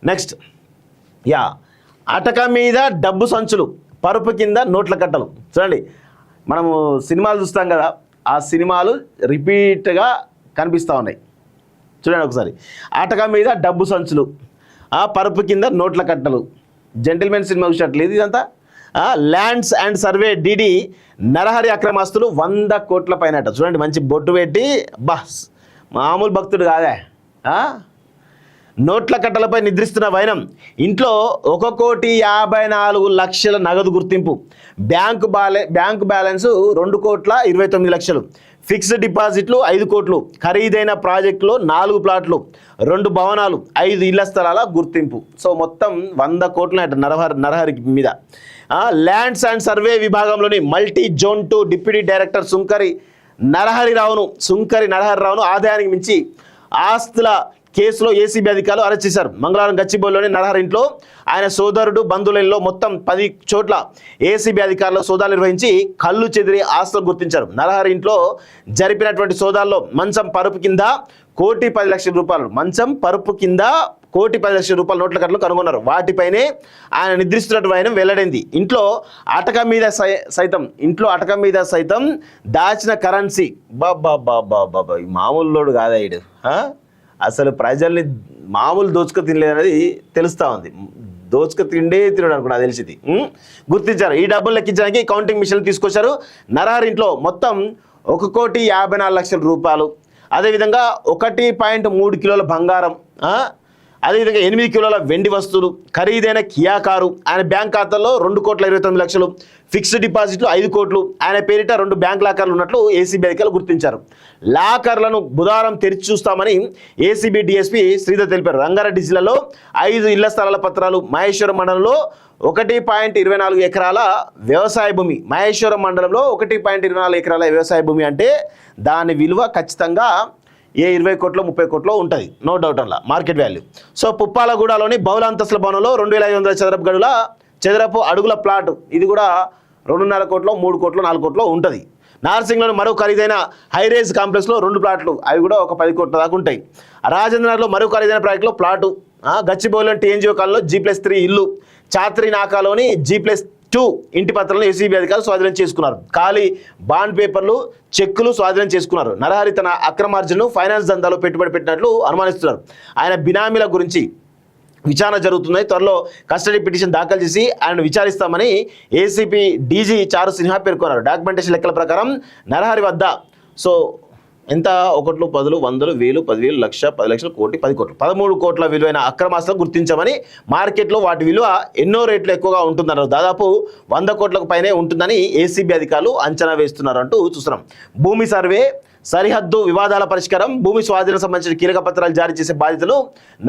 Next అటక మీద డబ్బు సంచులు, పరుపు కింద నోట్ల కట్టలు. చూడండి, మనము సినిమాలు చూస్తాం కదా, ఆ సినిమాలు రిపీట్గా కనిపిస్తూ ఉన్నాయి. చూడండి ఒకసారి, అటక మీద డబ్బు సంచులు, పరుపు కింద నోట్ల కట్టలు. జెంటిల్మెన్ సినిమా చూసినట్లేదు ఇదంతా. Lands and survey DD Narahari అక్రమాస్తులు 100 కోట్ల పైన. చూడండి, మంచి బొట్టు పెట్టి, మామూలు భక్తుడు కాదే. నోట్ల కట్టలపై నిద్రిస్తున్న వైనం. ఇంట్లో 1,54,00,000 నగదు గుర్తింపు. Bank balance 2,29,00,000. ఫిక్స్డ్ డిపాజిట్లు 5 కోట్లు. ఖరీదైన ప్రాజెక్టులో 4 ప్లాట్లు, 2 భవనాలు, 5 ఇళ్ల స్థలాల గుర్తింపు. సో మొత్తం 100 కోట్ల నరహరి మీద. ల్యాండ్స్ అండ్ సర్వే విభాగంలోని multi zone 2 deputy director Sunkari Narahari రావును ఆదాయానికి మించి ఆస్తుల కేసులో ఏసీబీ అధికారులు అరెస్ట్ చేశారు. మంగళవారం గచ్చిబౌలిలోని నరహరి ఇంట్లో, ఆయన సోదరుడు, బంధువులలో మొత్తం 10 చోట్ల ఏసీబీ అధికారులు సోదాలు నిర్వహించి కళ్ళు చెదిరి ఆస్తులు గుర్తించారు. నరహరి ఇంట్లో జరిపినటువంటి సోదాల్లో మంచం పరుపు కింద 1,10,00,000 రూపాయలు, మంచం పరుపు కింద 1,10,00,000 రూపాయల నోట్ల కట్టలు కనుగొన్నారు. వాటిపైనే ఆయన నిద్రిస్తున్నట్టు ఆయన వెల్లడైంది. ఇంట్లో అటక మీద సైతం దాచిన కరెన్సీ. బాబా మామూలు కాదా ఈడు. అసలు ప్రజల్ని మామూలు దోచుక తినలేదనేది తెలుస్తూ ఉంది. దోచుక తినడు అనుకున్నా తెలిసింది. గుర్తించారు. ఈ డబ్బులు లెక్కించడానికి కౌంటింగ్ మిషన్లు తీసుకొచ్చారు. నరహరి ఇంట్లో మొత్తం 1,54,00,000 రూపాయలు, అదేవిధంగా 1.3 కిలోల బంగారం, అదేవిధంగా 8 కిలోల వెండి వస్తువులు, ఖరీదైన కియా కారు, ఆయన బ్యాంక్ ఖాతాలో 2,29,00,000, ఫిక్స్డ్ డిపాజిట్లు 5 కోట్లు, ఆయన పేరిట 2 బ్యాంక్ లాకర్లు ఉన్నట్లు ఏసీబీ అధికారులు గుర్తించారు. లాకర్లను బుధవారం తెరిచి చూస్తామని ఏసీబీ డీఎస్పీ శ్రీధర్ తెలిపారు. రంగారెడ్డి జిల్లాలో 5 ఇళ్ల స్థలాల పత్రాలు, మహేశ్వరం మండలంలో 1.24 ఎకరాల వ్యవసాయ భూమి. మహేశ్వరం మండలంలో 1.24 ఎకరాల వ్యవసాయ భూమి అంటే దాని విలువ ఖచ్చితంగా 20 కోట్లు 30 కోట్లు ఉంటుంది, నో డౌట్ అలా మార్కెట్ వాల్యూ. సో పుప్పాలగూడలోని బహుళ అంతస్తుల భవనంలో 2,500 చదరపు అడుగుల ప్లాట్, ఇది కూడా 2.5 కోట్లు 3 కోట్లు 4 కోట్లు ఉంటుంది. నార్సింగ్లోని మరో ఖరీదైన హైరేజ్ కాంప్లెక్స్లో 2 ప్లాట్లు, అవి కూడా ఒక 10 కోట్ల దాకా ఉంటాయి. రాజేంద్రనగర్లో మరో ఖరీదైన ప్రాజెక్టులో ప్లాటు, గచ్చిబౌలిలోని టీఎన్జిఓ కాలంలో G+3 ఇల్లు, చాత్రి నాకాలోని G+2 ఇంటి పత్రాలను ఏసీబీ అధికారులు స్వాధీనం చేసుకున్నారు. ఖాళీ బాండ్ పేపర్లు, చెక్కులు స్వాధీనం చేసుకున్నారు. నరహరి తన అక్రమార్జనను ఫైనాన్స్ దందాలో పెట్టుబడి పెట్టినట్లు అనుమానిస్తున్నారు. ఆయన బినామీల గురించి విచారణ జరుగుతున్నాయి. త్వరలో కస్టడీ పిటిషన్ దాఖలు చేసి ఆయన విచారిస్తామని ఏసీపీ డీజీ చారు సిన్హా పేర్కొన్నారు. డాక్యుమెంటేషన్ లెక్కల ప్రకారం నరహరి వద్ద ఎంత 1, 10, 100, 1000, 10,000, లక్ష, 10 లక్షలు, కోటి, 10 కోట్లు, 13 కోట్ల విలువైన అక్రమాస్తులను గుర్తించామని, మార్కెట్లో వాటి విలువ ఎన్నో రేట్లు ఎక్కువగా ఉంటుందన్నారు. దాదాపు 100 కోట్లకు పైనే ఉంటుందని ఏసీబీ అధికారులు అంచనా వేస్తున్నారు అంటూ చూస్తున్నాం. భూమి సర్వే, సరిహద్దు వివాదాల పరిష్కారం, భూమి స్వాధీనం సంబంధించిన కీలక పత్రాలు జారీ చేసే బాధ్యతలు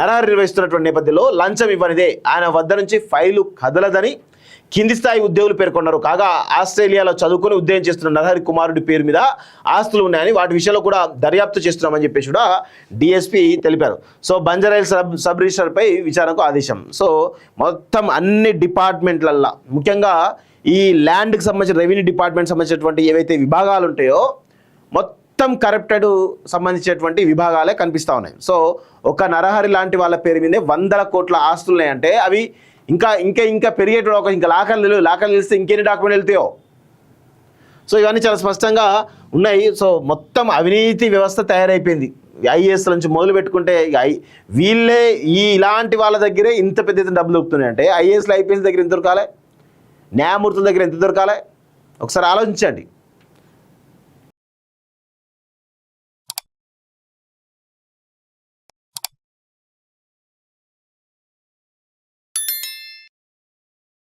నరహరి నిర్వహిస్తున్నటువంటి నేపథ్యంలో లంచం ఇవ్వనిదే ఆయన వద్ద నుంచి ఫైలు కదలదని కింది స్థాయి ఉద్యోగులు పేర్కొన్నారు. కాగా ఆస్ట్రేలియాలో చదువుకుని ఉద్యోగం చేస్తున్న నరహరి కుమారుడి పేరు మీద ఆస్తులు ఉన్నాయని, వాటి విషయంలో కూడా దర్యాప్తు చేస్తున్నామని చెప్పేసి కూడా డిఎస్పీ తెలిపారు. సో బంజారాయిల్ సబ్ రిజిస్టర్పై విచారణకు ఆదేశం. సో మొత్తం అన్ని డిపార్ట్మెంట్లల్లో, ముఖ్యంగా ఈ ల్యాండ్కి సంబంధించిన రెవెన్యూ డిపార్ట్మెంట్ సంబంధించినటువంటి ఏవైతే విభాగాలు ఉంటాయో మొత్తం కరప్టెడ్ సంబంధించినటువంటి విభాగాలే కనిపిస్తూ ఉన్నాయి. సో ఒక నరహరి లాంటి వాళ్ళ పేరు మీదే 100 కోట్ల ఆస్తులు ఉన్నాయంటే అవి ఇంకా పెరిగేటప్పుడు ఇంకా లాకర్లు తెలిస్తే ఇంకెన్ని డాక్యుమెంట్ వెళ్తాయో. సో ఇవన్నీ చాలా స్పష్టంగా ఉన్నాయి. సో మొత్తం అవినీతి వ్యవస్థ తయారైపోయింది. ఐఏఎస్ నుంచి మొదలు పెట్టుకుంటే వీళ్ళే ఇలాంటి వాళ్ళ దగ్గరే ఇంత పెద్ద ఎత్తున డబ్బులు దొరుకుతున్నాయి అంటే ఐఏఎస్లు ఐపీఎస్ దగ్గర ఎంత దొరకాలి, న్యాయమూర్తుల దగ్గర ఎంత దొరకాలి, ఒకసారి ఆలోచించండి.